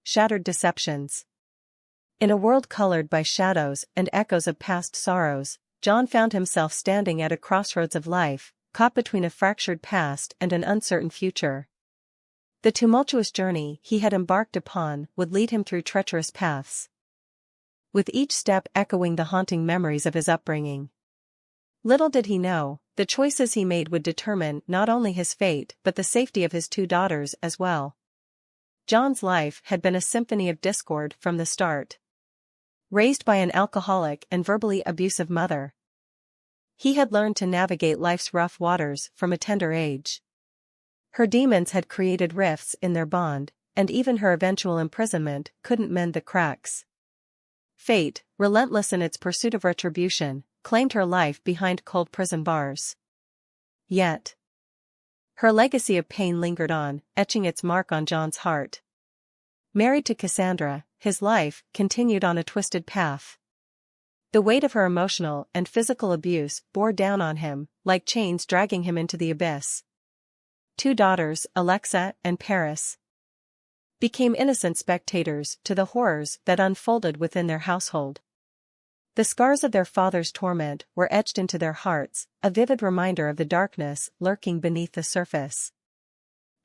shattered deceptions. In a world colored by shadows and echoes of past sorrows, John found himself standing at a crossroads of life, caught between a fractured past and an uncertain future. The tumultuous journey he had embarked upon would lead him through treacherous paths, with each step echoing the haunting memories of his upbringing. Little did he know, the choices he made would determine not only his fate but the safety of his 2 daughters as well. John's life had been a symphony of discord from the start. Raised by an alcoholic and verbally abusive mother, he had learned to navigate life's rough waters from a tender age. Her demons had created rifts in their bond, and even her eventual imprisonment couldn't mend the cracks. Fate, relentless in its pursuit of retribution, claimed her life behind cold prison bars. Yet, her legacy of pain lingered on, etching its mark on John's heart. Married to Cassandra, his life continued on a twisted path. The weight of her emotional and physical abuse bore down on him, like chains dragging him into the abyss. 2 daughters, Alexa and Paris, became innocent spectators to the horrors that unfolded within their household. The scars of their father's torment were etched into their hearts, a vivid reminder of the darkness lurking beneath the surface.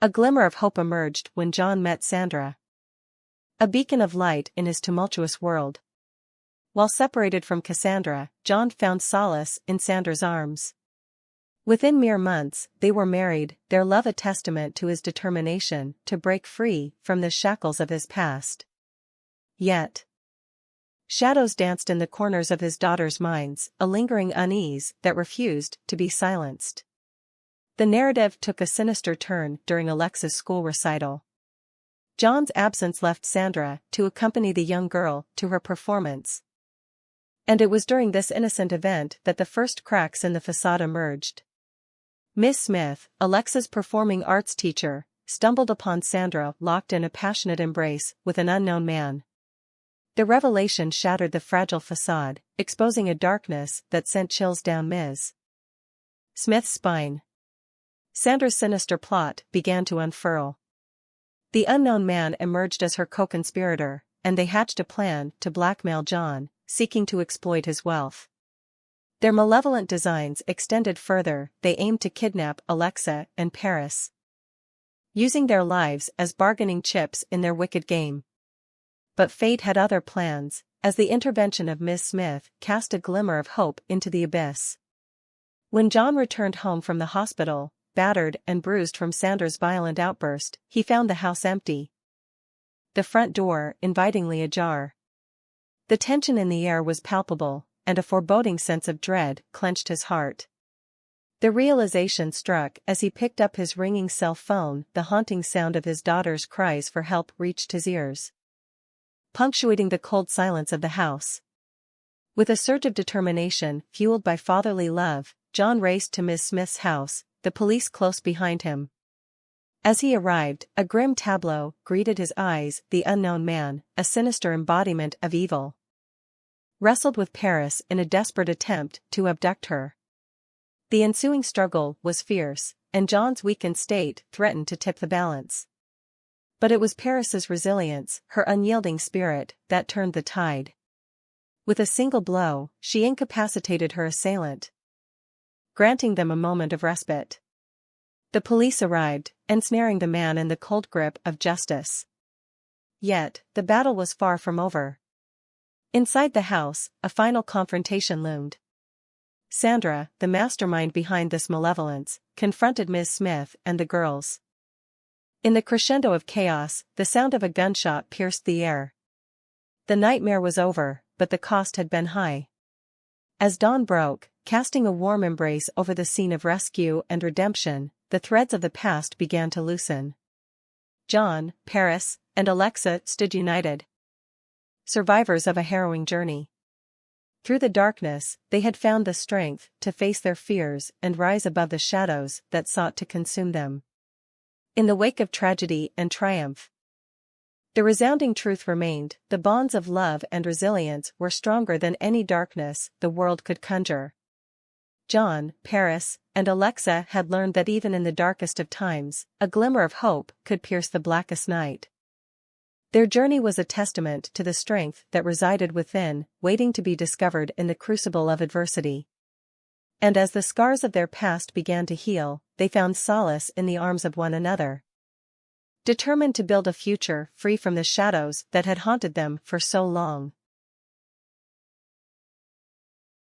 A glimmer of hope emerged when John met Sandra, a beacon of light in his tumultuous world. While separated from Cassandra, John found solace in Sandra's arms. Within mere months, they were married, their love a testament to his determination to break free from the shackles of his past. Yet, shadows danced in the corners of his daughters' minds, a lingering unease that refused to be silenced. The narrative took a sinister turn during Alexa's school recital. John's absence left Sandra to accompany the young girl to her performance. And it was during this innocent event that the first cracks in the facade emerged. Miss Smith, Alexa's performing arts teacher, stumbled upon Sandra locked in a passionate embrace with an unknown man. The revelation shattered the fragile facade, exposing a darkness that sent chills down Ms. Smith's spine. Sandra's sinister plot began to unfurl. The unknown man emerged as her co-conspirator, and they hatched a plan to blackmail John, seeking to exploit his wealth. Their malevolent designs extended further, they aimed to kidnap Alexa and Paris, using their lives as bargaining chips in their wicked game. But fate had other plans, as the intervention of Miss Smith cast a glimmer of hope into the abyss. When John returned home from the hospital, battered and bruised from Sandra's violent outburst, he found the house empty, the front door invitingly ajar. The tension in the air was palpable, and a foreboding sense of dread clenched his heart. The realization struck as he picked up his ringing cell phone. The haunting sound of his daughter's cries for help reached his ears, punctuating the cold silence of the house. With a surge of determination fueled by fatherly love, John raced to Miss Smith's house, the police close behind him. As he arrived, a grim tableau greeted his eyes. The unknown man, a sinister embodiment of evil, wrestled with Paris in a desperate attempt to abduct her. The ensuing struggle was fierce, and John's weakened state threatened to tip the balance. But it was Paris's resilience, her unyielding spirit, that turned the tide. With a single blow, she incapacitated her assailant, granting them a moment of respite. The police arrived, ensnaring the man in the cold grip of justice. Yet, the battle was far from over. Inside the house, a final confrontation loomed. Sandra, the mastermind behind this malevolence, confronted Miss Smith and the girls. In the crescendo of chaos, the sound of a gunshot pierced the air. The nightmare was over, but the cost had been high. As dawn broke, casting a warm embrace over the scene of rescue and redemption, the threads of the past began to loosen. John, Paris, and Alexa stood united, survivors of a harrowing journey. Through the darkness, they had found the strength to face their fears and rise above the shadows that sought to consume them. In the wake of tragedy and triumph, the resounding truth remained: the bonds of love and resilience were stronger than any darkness the world could conjure. John, Paris, and Alexa had learned that even in the darkest of times, a glimmer of hope could pierce the blackest night. Their journey was a testament to the strength that resided within, waiting to be discovered in the crucible of adversity. And as the scars of their past began to heal, they found solace in the arms of one another, determined to build a future free from the shadows that had haunted them for so long.